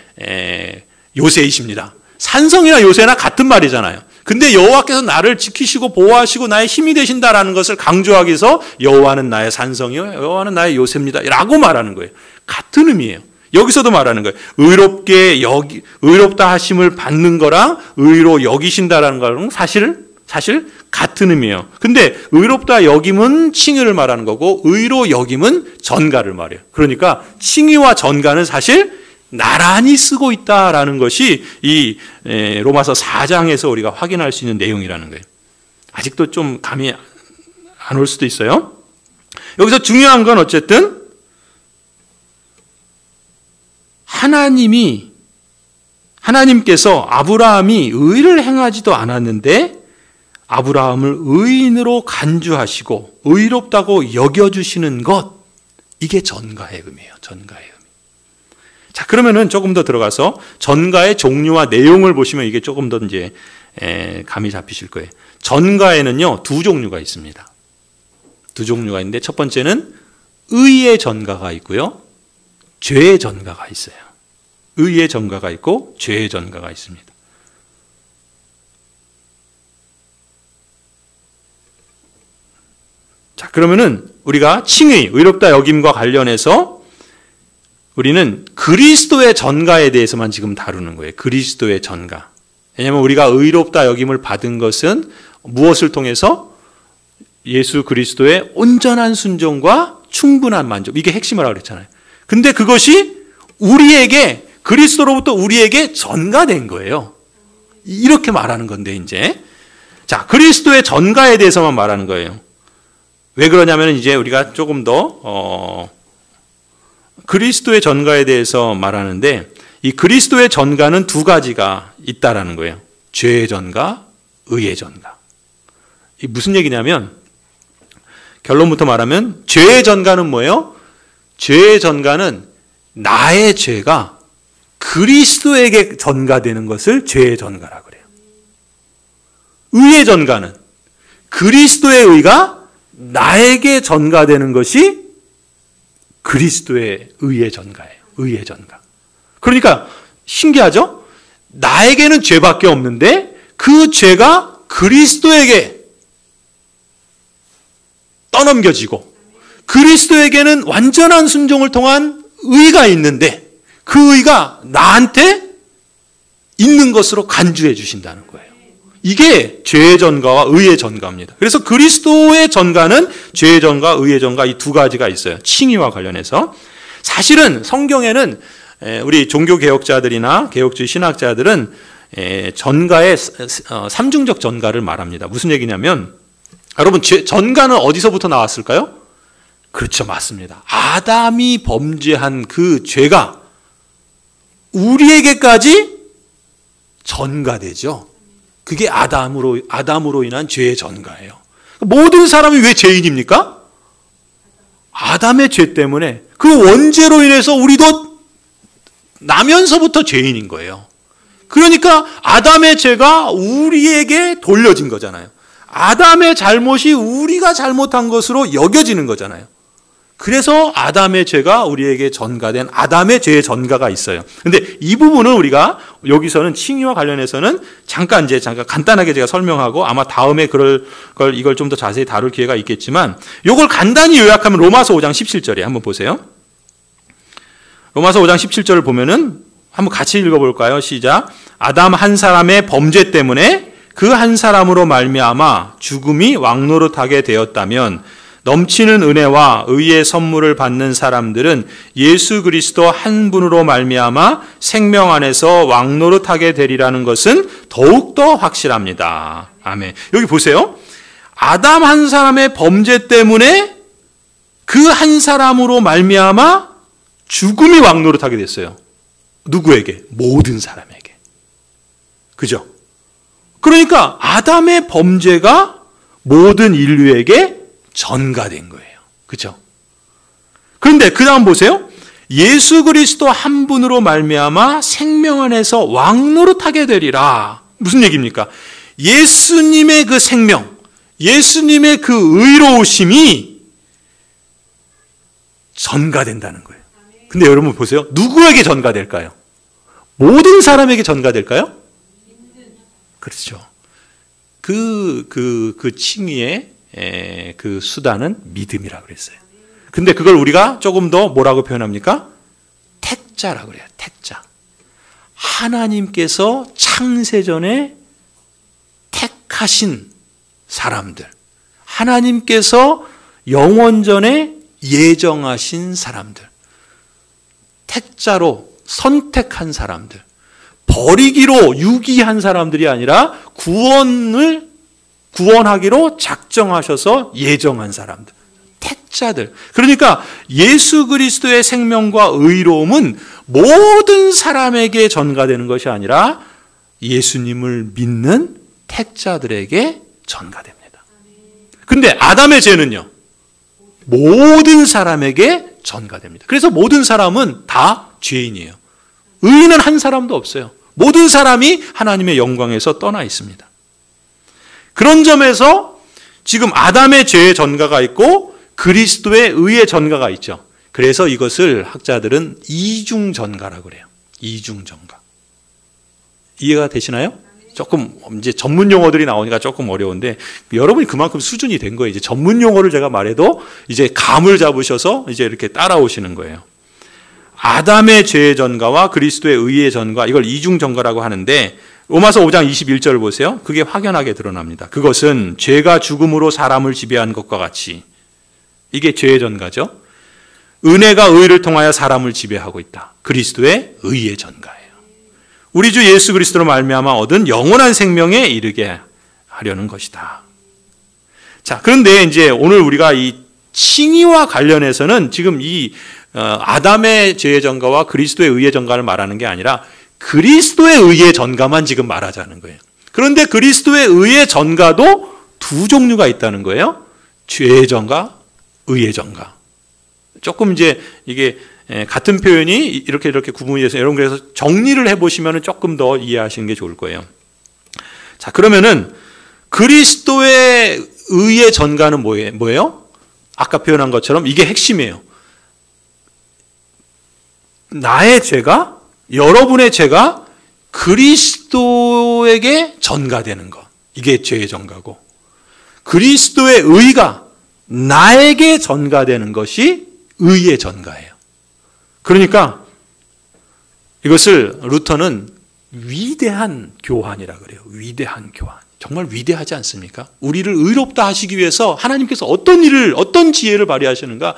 요새이십니다. 산성이나 요새나 같은 말이잖아요. 근데 여호와께서 나를 지키시고 보호하시고 나의 힘이 되신다라는 것을 강조하기 위해서 여호와는 나의 산성이요 여호와는 나의 요새입니다 라고 말하는 거예요. 같은 의미예요. 여기서도 말하는 거예요. 의롭다 하심을 받는 거랑 의로 여기신다라는 거랑 사실 같은 의미예요. 근데 의롭다 여김은 칭의를 말하는 거고 의로 여김은 전가를 말해요. 그러니까 칭의와 전가는 사실 나란히 쓰고 있다라는 것이 이 로마서 4장에서 우리가 확인할 수 있는 내용이라는 거예요. 아직도 좀 감이 안 올 수도 있어요. 여기서 중요한 건 어쨌든 하나님께서 아브라함이 의를 행하지도 않았는데 아브라함을 의인으로 간주하시고 의롭다고 여겨주시는 것, 이게 전가의 의미예요. 전가의 의미. 자, 그러면은 조금 더 들어가서 전가의 종류와 내용을 보시면 이게 조금 더 이제 감이 잡히실 거예요. 전가에는요, 두 종류가 있습니다. 두 종류가 있는데 첫 번째는 의의 전가가 있고요. 죄의 전가가 있어요. 의의 전가가 있고 죄의 전가가 있습니다. 자, 그러면은 우리가 칭의, 의롭다 여김과 관련해서 우리는 그리스도의 전가에 대해서만 지금 다루는 거예요. 그리스도의 전가. 왜냐하면 우리가 의롭다 여김을 받은 것은 무엇을 통해서? 예수 그리스도의 온전한 순종과 충분한 만족. 이게 핵심이라고 그랬잖아요. 근데 그것이 우리에게, 그리스도로부터 우리에게 전가된 거예요. 이렇게 말하는 건데, 이제. 자, 그리스도의 전가에 대해서만 말하는 거예요. 왜 그러냐면 이제 우리가 조금 더, 그리스도의 전가에 대해서 말하는데, 이 그리스도의 전가는 두 가지가 있다라는 거예요. 죄의 전가, 의의 전가. 이 무슨 얘기냐면, 결론부터 말하면, 죄의 전가는 뭐예요? 죄의 전가는 나의 죄가 그리스도에게 전가되는 것을 죄의 전가라고 그래요. 의의 전가는 그리스도의 의가 나에게 전가되는 것이 그리스도의 의의 전가예요. 의의 전가. 그러니까 신기하죠? 나에게는 죄밖에 없는데 그 죄가 그리스도에게 떠넘겨지고 그리스도에게는 완전한 순종을 통한 의가 있는데 그 의가 나한테 있는 것으로 간주해 주신다는 거예요. 이게 죄의 전가와 의의 전가입니다. 그래서 그리스도의 전가는 죄의 전가, 의의 전가 이 두 가지가 있어요. 칭의와 관련해서. 사실은 성경에는 우리 종교개혁자들이나 개혁주의 신학자들은 전가의 삼중적 전가를 말합니다. 무슨 얘기냐면 여러분 전가는 어디서부터 나왔을까요? 그렇죠. 맞습니다. 아담이 범죄한 그 죄가 우리에게까지 전가되죠. 그게 아담으로 인한 죄의 전가예요. 모든 사람이 왜 죄인입니까? 아담의 죄 때문에 그 원죄로 인해서 우리도 나면서부터 죄인인 거예요. 그러니까 아담의 죄가 우리에게 돌려진 거잖아요. 아담의 잘못이 우리가 잘못한 것으로 여겨지는 거잖아요. 그래서 아담의 죄가 우리에게 전가된 아담의 죄의 전가가 있어요. 근데 이 부분은 우리가 여기서는 칭의와 관련해서는 잠깐 간단하게 제가 설명하고 아마 다음에 이걸 좀 더 자세히 다룰 기회가 있겠지만 이걸 간단히 요약하면 로마서 5장 17절에 한번 보세요. 로마서 5장 17절을 보면은 한번 같이 읽어볼까요? 시작. 아담 한 사람의 범죄 때문에 그 한 사람으로 말미암아 죽음이 왕노릇하게 되었다면 넘치는 은혜와 의의 선물을 받는 사람들은 예수 그리스도 한 분으로 말미암아 생명 안에서 왕노릇하게 되리라는 것은 더욱더 확실합니다. 아멘. 여기 보세요. 아담 한 사람의 범죄 때문에 그 한 사람으로 말미암아 죽음이 왕노릇하게 됐어요. 누구에게? 모든 사람에게. 그죠? 그러니까 아담의 범죄가 모든 인류에게 전가된 거예요. 그죠? 그런데 그 다음 보세요. 예수 그리스도 한 분으로 말미암아 생명 안에서 왕노릇하게 되리라. 무슨 얘기입니까? 예수님의 그 생명, 예수님의 그 의로우심이 전가된다는 거예요. 근데 여러분 보세요. 누구에게 전가될까요? 모든 사람에게 전가될까요? 그렇죠. 그 칭의의 그 수단은 믿음이라고 그랬어요. 근데 그걸 우리가 조금 더 뭐라고 표현합니까? 택자라고 그래요. 택자. 하나님께서 창세전에 택하신 사람들. 하나님께서 영원전에 예정하신 사람들. 택자로 선택한 사람들. 버리기로 유기한 사람들이 아니라 구원하기로 작정하셔서 예정한 사람들. 택자들. 그러니까 예수 그리스도의 생명과 의로움은 모든 사람에게 전가되는 것이 아니라 예수님을 믿는 택자들에게 전가됩니다. 근데 아담의 죄는요, 모든 사람에게 전가됩니다. 그래서 모든 사람은 다 죄인이에요. 의인은 한 사람도 없어요. 모든 사람이 하나님의 영광에서 떠나 있습니다. 그런 점에서 지금 아담의 죄의 전가가 있고 그리스도의 의의 전가가 있죠. 그래서 이것을 학자들은 이중 전가라고 그래요. 이중 전가. 이해가 되시나요? 조금 이제 전문 용어들이 나오니까 조금 어려운데 여러분이 그만큼 수준이 된 거예요. 이제 전문 용어를 제가 말해도 이제 감을 잡으셔서 이제 이렇게 따라오시는 거예요. 아담의 죄의 전가와 그리스도의 의의 전가, 이걸 이중 전가라고 하는데 로마서 5장 21절을 보세요. 그게 확연하게 드러납니다. 그것은 죄가 죽음으로 사람을 지배한 것과 같이, 이게 죄의 전가죠. 은혜가 의를 통하여 사람을 지배하고 있다. 그리스도의 의의 전가예요. 우리 주 예수 그리스도로 말미암아 얻은 영원한 생명에 이르게 하려는 것이다. 자, 그런데 이제 오늘 우리가 이 칭의와 관련해서는 지금 이 아담의 죄의 전가와 그리스도의 의의 전가를 말하는 게 아니라 그리스도의 의의 전가만 지금 말하자는 거예요. 그런데 그리스도의 의의 전가도 두 종류가 있다는 거예요. 죄의 전가, 의의 전가. 조금 이제 이게 같은 표현이 이렇게 구분이 돼서 여러분 그래서 정리를 해보시면 조금 더 이해하시는 게 좋을 거예요. 자, 그러면은 그리스도의 의의 전가는 뭐예요? 아까 표현한 것처럼 이게 핵심이에요. 나의 죄가, 여러분의 죄가 그리스도에게 전가되는 것. 이게 죄의 전가고, 그리스도의 의가 나에게 전가되는 것이 의의 전가예요. 그러니까 이것을 루터는 위대한 교환이라고 그래요. 위대한 교환. 정말 위대하지 않습니까? 우리를 의롭다 하시기 위해서 하나님께서 어떤 지혜를 발휘하시는가?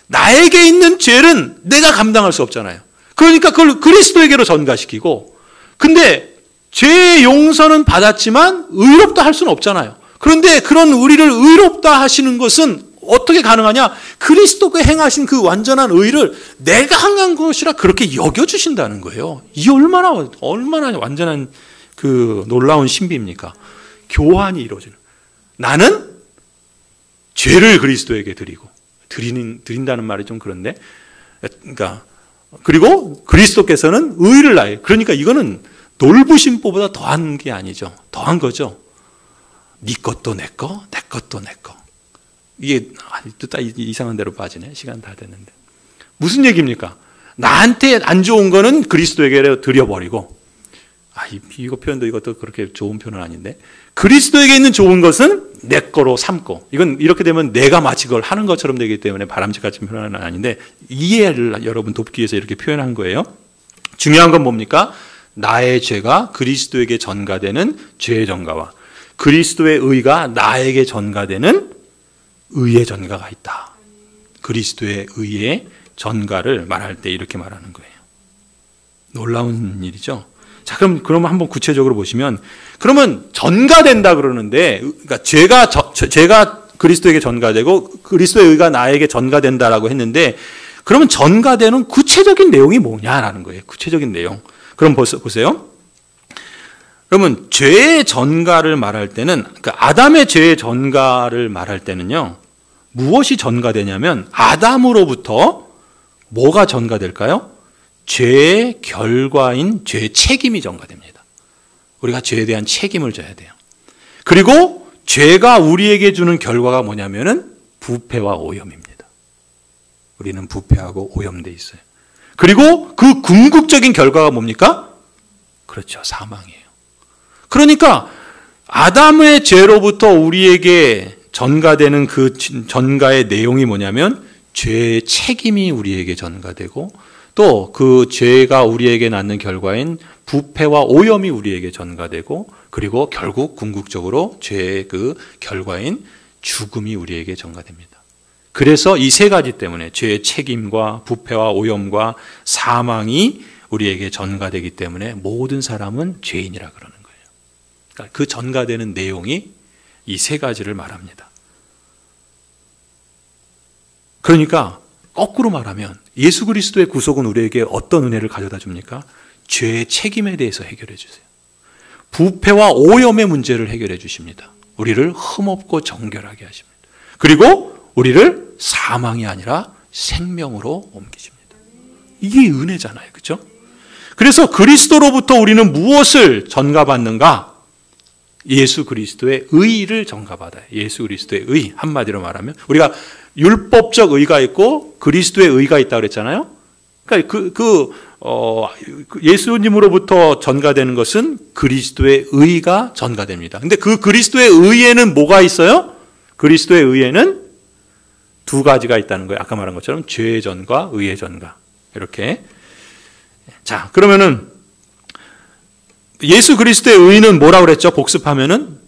나에게 있는 죄는 내가 감당할 수 없잖아요. 그러니까 그걸 그리스도에게로 전가시키고, 근데 죄의 용서는 받았지만 의롭다 할 수는 없잖아요. 그런데 그런 우리를 의롭다 하시는 것은 어떻게 가능하냐? 그리스도가 행하신 그 완전한 의를 내가 행한 것이라 그렇게 여겨주신다는 거예요. 이 얼마나 완전한 그 놀라운 신비입니까? 교환이 이루어지는. 나는 죄를 그리스도에게 드린다는 말이 좀 그런데, 그러니까 그리고 그리스도께서는 의를 나에게. 그러니까 이거는 놀부심보다 더한 게 아니죠. 더한 거죠. 네 것도 내 거, 내 것도 내 거. 이게 또 이상한 데로 빠지네. 시간 다 됐는데. 무슨 얘기입니까? 나한테 안 좋은 거는 그리스도에게 드려버리고, 이거 표현도 이것도 그렇게 좋은 표현은 아닌데, 그리스도에게 있는 좋은 것은 내 거로 삼고, 이건 이렇게 되면 내가 마치 그걸 하는 것처럼 되기 때문에 바람직한 표현은 아닌데, 이해를 여러분 돕기 위해서 이렇게 표현한 거예요. 중요한 건 뭡니까? 나의 죄가 그리스도에게 전가되는 죄의 전가와 그리스도의 의가 나에게 전가되는 의의 전가가 있다. 그리스도의 의의 전가를 말할 때 이렇게 말하는 거예요. 놀라운 일이죠. 자, 그러면 한번 구체적으로 보시면, 그러면 전가된다 그러는데, 그러니까 죄가 그리스도에게 전가되고 그리스도의 의가 나에게 전가된다라고 했는데, 그러면 전가되는 구체적인 내용이 뭐냐라는 거예요. 구체적인 내용. 그럼 보세요. 그러면 죄의 전가를 말할 때는, 그러니까 아담의 죄의 전가를 말할 때는요, 무엇이 전가되냐면 아담으로부터 뭐가 전가될까요? 죄의 결과인 죄의 책임이 전가됩니다. 우리가 죄에 대한 책임을 져야 돼요. 그리고 죄가 우리에게 주는 결과가 뭐냐면은 부패와 오염입니다. 우리는 부패하고 오염돼 있어요. 그리고 그 궁극적인 결과가 뭡니까? 그렇죠. 사망이에요. 그러니까 아담의 죄로부터 우리에게 전가되는 그 전가의 내용이 뭐냐면 죄의 책임이 우리에게 전가되고 또 그 죄가 우리에게 낳는 결과인 부패와 오염이 우리에게 전가되고 그리고 결국 궁극적으로 죄의 그 결과인 죽음이 우리에게 전가됩니다. 그래서 이 세 가지 때문에 죄의 책임과 부패와 오염과 사망이 우리에게 전가되기 때문에 모든 사람은 죄인이라 그러는 거예요. 그러니까 그 전가되는 내용이 이 세 가지를 말합니다. 그러니까 거꾸로 말하면 예수 그리스도의 구속은 우리에게 어떤 은혜를 가져다 줍니까? 죄의 책임에 대해서 해결해 주세요. 부패와 오염의 문제를 해결해 주십니다. 우리를 흠없고 정결하게 하십니다. 그리고 우리를 사망이 아니라 생명으로 옮기십니다. 이게 은혜잖아요. 그렇죠? 그래서 그리스도로부터 우리는 무엇을 전가받는가? 예수 그리스도의 의를 전가받아요. 예수 그리스도의 의. 한마디로 말하면 우리가 율법적 의가 있고 그리스도의 의가 있다고 그랬잖아요. 그러니까 예수님으로부터 전가되는 것은 그리스도의 의가 전가됩니다. 근데 그 그리스도의 의에는 뭐가 있어요? 그리스도의 의에는 두 가지가 있다는 거예요. 아까 말한 것처럼 죄의 전과 의의 전가. 이렇게. 자, 그러면은 예수 그리스도의 의는 뭐라고 그랬죠? 복습하면은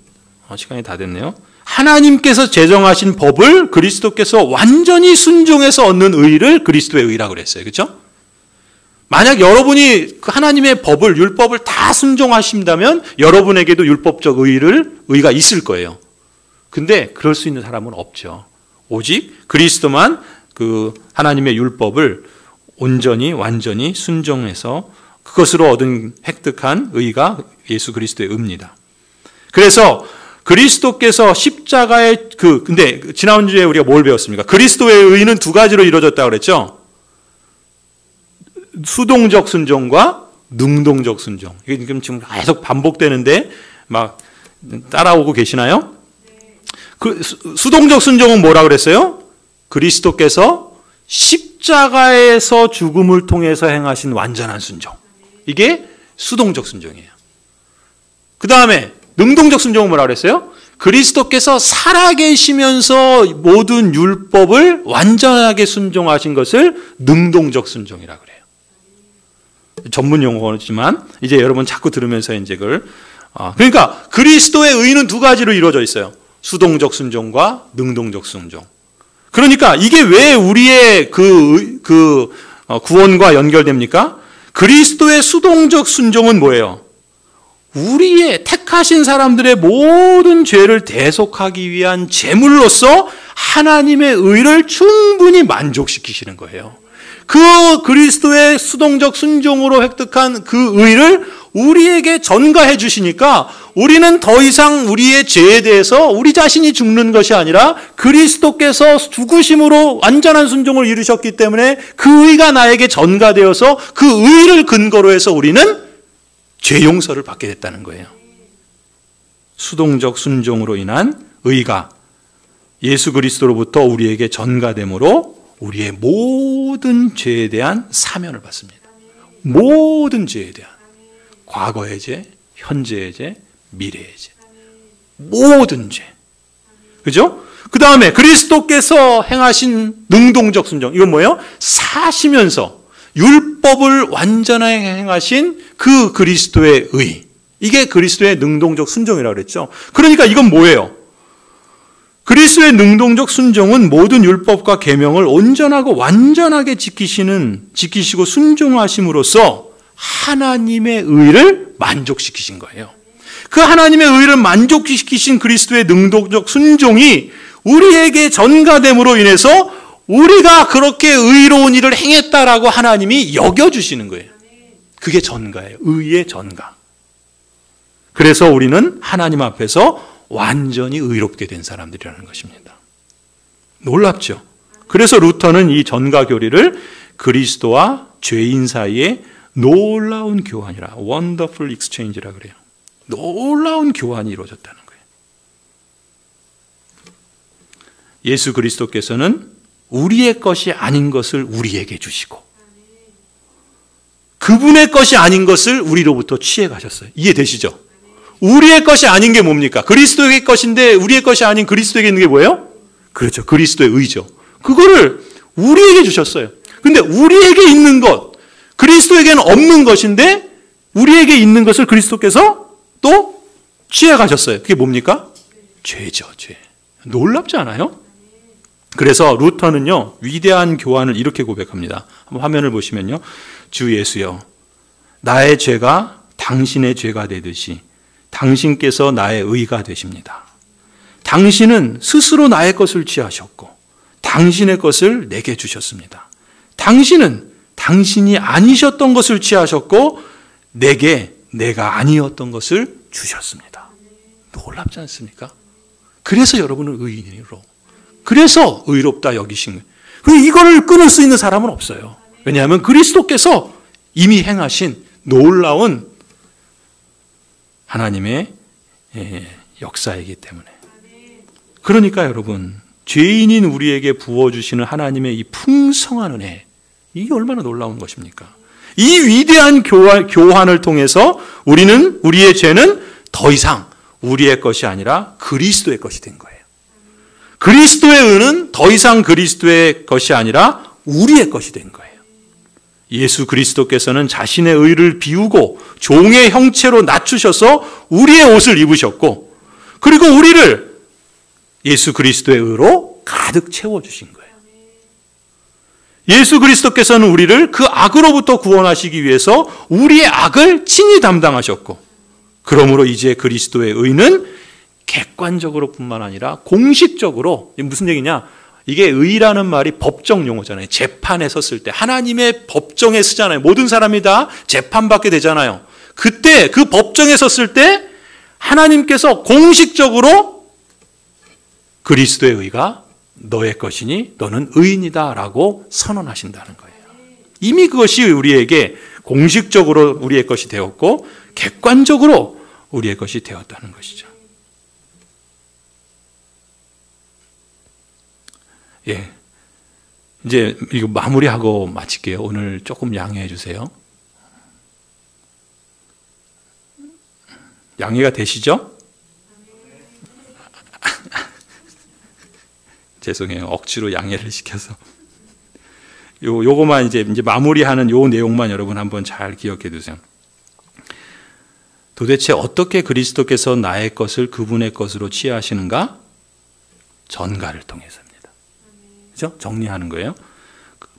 시간이 다 됐네요. 하나님께서 제정하신 법을 그리스도께서 완전히 순종해서 얻는 의를 그리스도의 의라고 그랬어요. 그렇죠? 만약 여러분이 하나님의 법을 율법을 다 순종하신다면 여러분에게도 율법적 의가 있을 거예요. 근데 그럴 수 있는 사람은 없죠. 오직 그리스도만 그 하나님의 율법을 온전히 완전히 순종해서 그것으로 얻은 획득한 의가 예수 그리스도의 의입니다. 그래서 그리스도께서 십자가의 근데 지난주에 우리가 뭘 배웠습니까? 그리스도의 의는 두 가지로 이루어졌다고 그랬죠? 수동적 순종과 능동적 순종. 이게 지금 계속 반복되는데 막 따라오고 계시나요? 그 수동적 순종은 뭐라고 그랬어요? 그리스도께서 십자가에서 죽음을 통해서 행하신 완전한 순종. 이게 수동적 순종이에요. 그 다음에 능동적 순종은 뭐라고 그랬어요? 그리스도께서 살아계시면서 모든 율법을 완전하게 순종하신 것을 능동적 순종이라고 그래요. 전문 용어지만 이제 여러분 자꾸 들으면서 이제 그걸 그러니까 그리스도의 의는 두 가지로 이루어져 있어요. 수동적 순종과 능동적 순종. 그러니까 이게 왜 우리의 구원과 연결됩니까? 그리스도의 수동적 순종은 뭐예요? 우리의 택하신 사람들의 모든 죄를 대속하기 위한 제물로서 하나님의 의를 충분히 만족시키시는 거예요. 그 그리스도의 수동적 순종으로 획득한 그 의를 우리에게 전가해 주시니까 우리는 더 이상 우리의 죄에 대해서 우리 자신이 죽는 것이 아니라 그리스도께서 죽으심으로 완전한 순종을 이루셨기 때문에 그 의가 나에게 전가되어서 그 의를 근거로 해서 우리는 죄 용서를 받게 됐다는 거예요. 수동적 순종으로 인한 의가 예수 그리스도로부터 우리에게 전가됨으로 우리의 모든 죄에 대한 사면을 받습니다. 모든 죄에 대한 과거의 죄, 현재의 죄, 미래의 죄. 모든 죄. 그죠? 그 다음에 그리스도께서 행하신 능동적 순종. 이건 뭐예요? 사시면서 율법을 완전하게 행하신 그 그리스도의 의. 이게 그리스도의 능동적 순종이라고 그랬죠. 그러니까 이건 뭐예요? 그리스도의 능동적 순종은 모든 율법과 계명을 온전하고 완전하게 지키시고 순종하심으로써 하나님의 의를 만족시키신 거예요. 그 하나님의 의를 만족시키신 그리스도의 능동적 순종이 우리에게 전가됨으로 인해서 우리가 그렇게 의로운 일을 행했다라고 하나님이 여겨주시는 거예요. 그게 전가예요. 의의 전가. 그래서 우리는 하나님 앞에서 완전히 의롭게 된 사람들이라는 것입니다. 놀랍죠? 그래서 루터는 이 전가 교리를 그리스도와 죄인 사이에 놀라운 교환이라, wonderful exchange라 그래요. 놀라운 교환이 이루어졌다는 거예요. 예수 그리스도께서는 우리의 것이 아닌 것을 우리에게 주시고 그분의 것이 아닌 것을 우리로부터 취해 가셨어요. 이해되시죠? 우리의 것이 아닌 게 뭡니까? 그리스도의 것인데 우리의 것이 아닌 그리스도에게 있는 게 뭐예요? 그렇죠. 그리스도의 의죠. 그거를 우리에게 주셨어요. 근데 우리에게 있는 것, 그리스도에게는 없는 것인데 우리에게 있는 것을 그리스도께서 또 취해 가셨어요. 그게 뭡니까? 죄죠. 죄. 놀랍지 않아요? 그래서 루터는요, 위대한 교환을 이렇게 고백합니다. 한번 화면을 보시면요. 주 예수여, 나의 죄가 당신의 죄가 되듯이 당신께서 나의 의가 되십니다. 당신은 스스로 나의 것을 취하셨고 당신의 것을 내게 주셨습니다. 당신은 당신이 아니셨던 것을 취하셨고 내게 내가 아니었던 것을 주셨습니다. 놀랍지 않습니까? 그래서 여러분은 의인으로, 그래서 의롭다 여기신 거예요. 이거를 끊을 수 있는 사람은 없어요. 왜냐하면 그리스도께서 이미 행하신 놀라운 하나님의 역사이기 때문에. 그러니까 여러분, 죄인인 우리에게 부어주시는 하나님의 이 풍성한 은혜, 이게 얼마나 놀라운 것입니까? 이 위대한 교환을 통해서 우리는, 우리의 죄는 더 이상 우리의 것이 아니라 그리스도의 것이 된 거예요. 그리스도의 의는 더 이상 그리스도의 것이 아니라 우리의 것이 된 거예요. 예수 그리스도께서는 자신의 의를 비우고 종의 형체로 낮추셔서 우리의 옷을 입으셨고, 그리고 우리를 예수 그리스도의 의로 가득 채워주신 거예요. 예수 그리스도께서는 우리를 그 악으로부터 구원하시기 위해서 우리의 악을 친히 담당하셨고, 그러므로 이제 그리스도의 의는 객관적으로 뿐만 아니라 공식적으로, 무슨 얘기냐? 이게 의라는 말이 법정 용어잖아요. 재판에 섰을 때 하나님의 법정에 서잖아요. 모든 사람이 다 재판받게 되잖아요. 그때 그 법정에 섰을 때 하나님께서 공식적으로 그리스도의 의가 너의 것이니 너는 의인이다 라고 선언하신다는 거예요. 이미 그것이 우리에게 공식적으로 우리의 것이 되었고 객관적으로 우리의 것이 되었다는 것이죠. 예, 이제 이거 마무리하고 마칠게요. 오늘 조금 양해해 주세요. 양해가 되시죠? 죄송해요. 억지로 양해를 시켜서. 요거만 이제 마무리하는 요 내용만 여러분 한번 잘 기억해 두세요. 도대체 어떻게 그리스도께서 나의 것을 그분의 것으로 취하시는가? 전가를 통해서입니다. 그렇죠? 정리하는 거예요.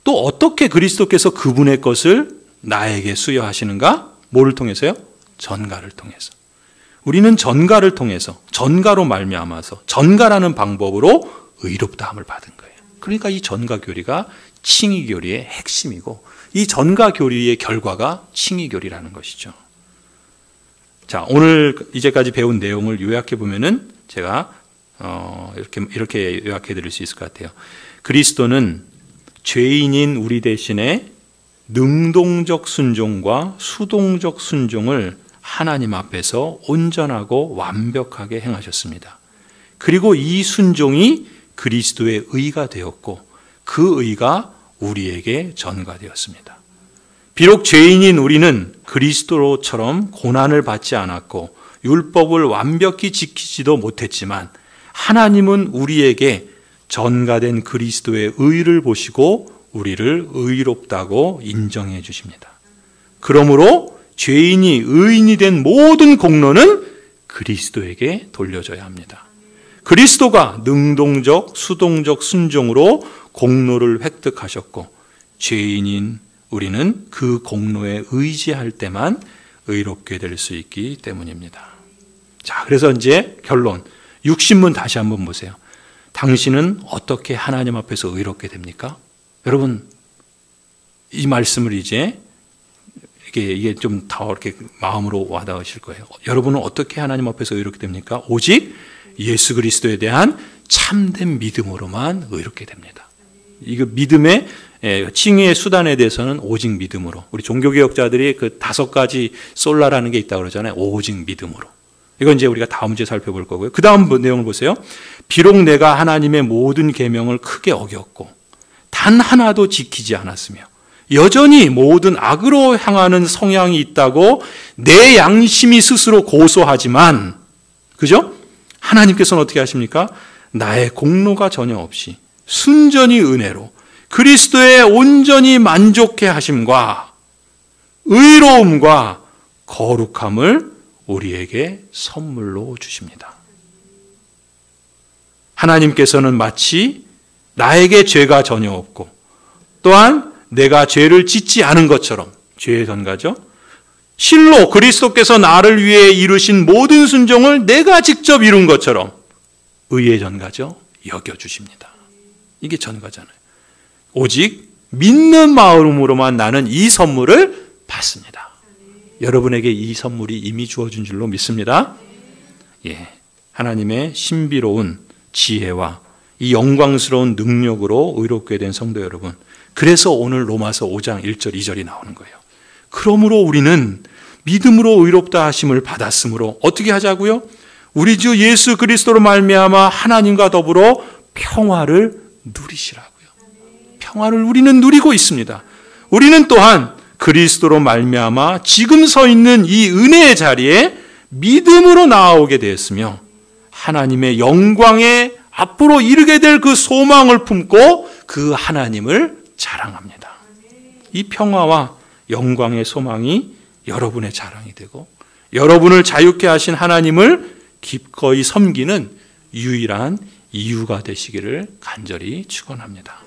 또 어떻게 그리스도께서 그분의 것을 나에게 수여하시는가? 뭐를 통해서요? 전가를 통해서. 우리는 전가를 통해서, 전가로 말미암아서, 전가라는 방법으로 의롭다함을 받은 거예요. 그러니까 이 전가 교리가 칭의 교리의 핵심이고, 이 전가 교리의 결과가 칭의 교리라는 것이죠. 자, 오늘 이제까지 배운 내용을 요약해 보면은 제가 이렇게 요약해 드릴 수 있을 것 같아요. 그리스도는 죄인인 우리 대신에 능동적 순종과 수동적 순종을 하나님 앞에서 온전하고 완벽하게 행하셨습니다. 그리고 이 순종이 그리스도의 의가 되었고 그 의가 우리에게 전가되었습니다. 비록 죄인인 우리는 그리스도처럼 고난을 받지 않았고 율법을 완벽히 지키지도 못했지만 하나님은 우리에게 전가된 그리스도의 의를 보시고 우리를 의롭다고 인정해 주십니다. 그러므로 죄인이 의인이 된 모든 공로는 그리스도에게 돌려져야 합니다. 그리스도가 능동적, 수동적 순종으로 공로를 획득하셨고 죄인인 우리는 그 공로에 의지할 때만 의롭게 될 수 있기 때문입니다. 자, 그래서 이제 결론. 육신문 다시 한번 보세요. 당신은 어떻게 하나님 앞에서 의롭게 됩니까? 여러분, 이 말씀을 이제 이게 좀 더 이렇게 마음으로 와닿으실 거예요. 여러분은 어떻게 하나님 앞에서 의롭게 됩니까? 오직 예수 그리스도에 대한 참된 믿음으로만 의롭게 됩니다. 이거 믿음의 칭의의 수단에 대해서는 오직 믿음으로. 우리 종교개혁자들이 그 5가지 솔라라는 게 있다고 그러잖아요. 오직 믿음으로. 이건 이제 우리가 다음 주에 살펴볼 거고요. 그 다음 내용을 보세요. 비록 내가 하나님의 모든 계명을 크게 어겼고 단 하나도 지키지 않았으며 여전히 모든 악으로 향하는 성향이 있다고 내 양심이 스스로 고소하지만, 그죠? 하나님께서는 어떻게 하십니까? 나의 공로가 전혀 없이 순전히 은혜로 그리스도의 온전히 만족해 하심과 의로움과 거룩함을 우리에게 선물로 주십니다. 하나님께서는 마치 나에게 죄가 전혀 없고 또한 내가 죄를 짓지 않은 것처럼, 죄의 전가죠. 실로 그리스도께서 나를 위해 이루신 모든 순종을 내가 직접 이룬 것처럼 의의 전가죠. 여겨주십니다. 이게 전가잖아요. 오직 믿는 마음으로만 나는 이 선물을 받습니다. 여러분에게 이 선물이 이미 주어진 줄로 믿습니다. 예, 하나님의 신비로운 지혜와 이 영광스러운 능력으로 의롭게 된 성도 여러분, 그래서 오늘 로마서 5장 1절 2절이 나오는 거예요. 그러므로 우리는 믿음으로 의롭다 하심을 받았으므로 어떻게 하자고요? 우리 주 예수 그리스도로 말미암아 하나님과 더불어 평화를 누리시라고요. 평화를 우리는 누리고 있습니다. 우리는 또한 그리스도로 말미암아 지금 서 있는 이 은혜의 자리에 믿음으로 나아오게 되었으며 하나님의 영광에 앞으로 이르게 될 그 소망을 품고 그 하나님을 자랑합니다. 이 평화와 영광의 소망이 여러분의 자랑이 되고 여러분을 자유케 하신 하나님을 기꺼이 섬기는 유일한 이유가 되시기를 간절히 축원합니다.